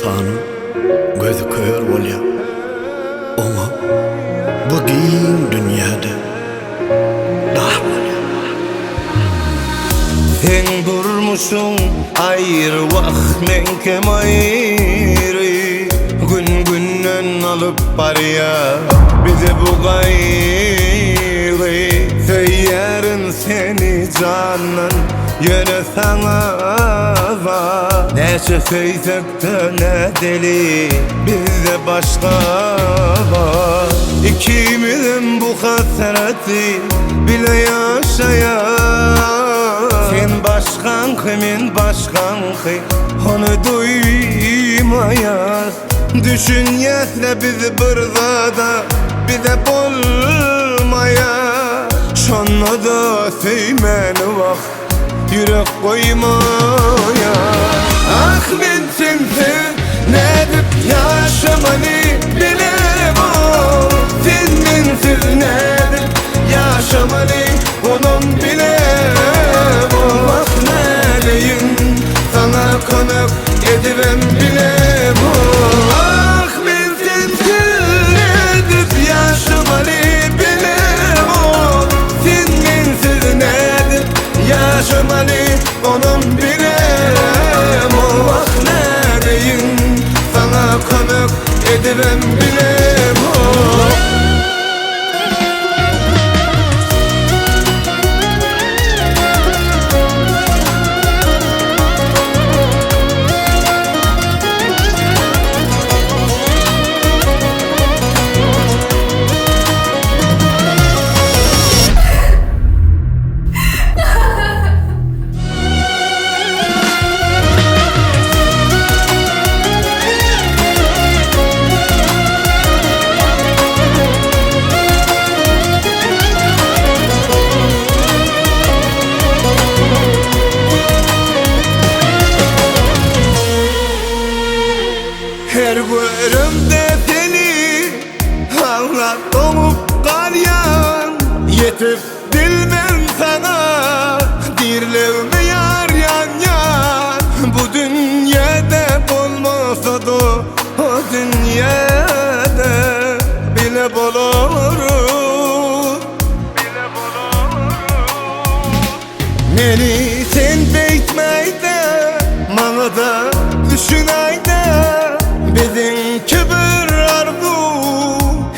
insanı gözü kör bolýar. Oňa bu giň dünýäde daha bolýar. Sen durmuşsun ayrı vakt menkem ayrı, gün günden alıp barýar bize bu gaýry. Seýärin seni canan yöne sana var. Neçe söýsek de ne deli bizde başka var. İkimizin bu hasreti bile yaşayar. Sen başkan kimin başkan ki onu duymayar. Düşünyesle bizi burada bize bulmayar. Şonda da söýmeni vakt yürek koymayar. Ah ben sensiz ne edip yaşamanı bilemem. Sen bensiz ne edip yaşamanı onun bilemem. Ah nereyin sana konak edivem bilemem. Ah ben sensiz ne edip yaşamanı bilemem. Sen bensiz ne edip yaşamanı onun bilemem. Ah nereyin sana konak edivem bilemem. Her görümde seni ağlar dolup kalyan, yetip bilmem sana dirlevme yar yan yan. Bu dünyada olmasa da o dünyada bile buluruz. Meni sen beytmeyde bana da düşünayda. Bizim kibir arzu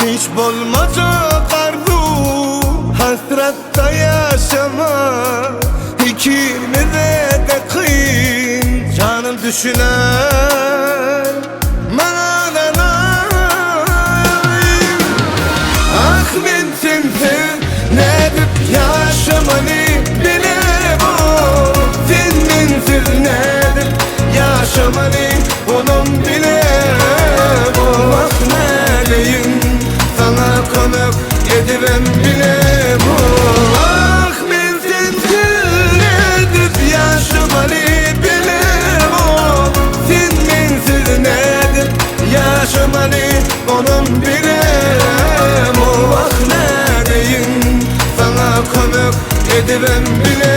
hiç bolmacak arzu. Hasratta yaşama ikimize de kıyın. Canım düşünen bana da naim. Ah ben sensiz ne edip yaşamanı bilemem. Sen bensiz ne edip yaşamanı onun bilemem. Ah nereyin sana konak edivem bilemem. Ah ben sensiz ne edip yaşamanı bilemem. Sen bensiz ne edip yaşamanı onun bilemem. Ah nereyin sana konak edivem bilemem.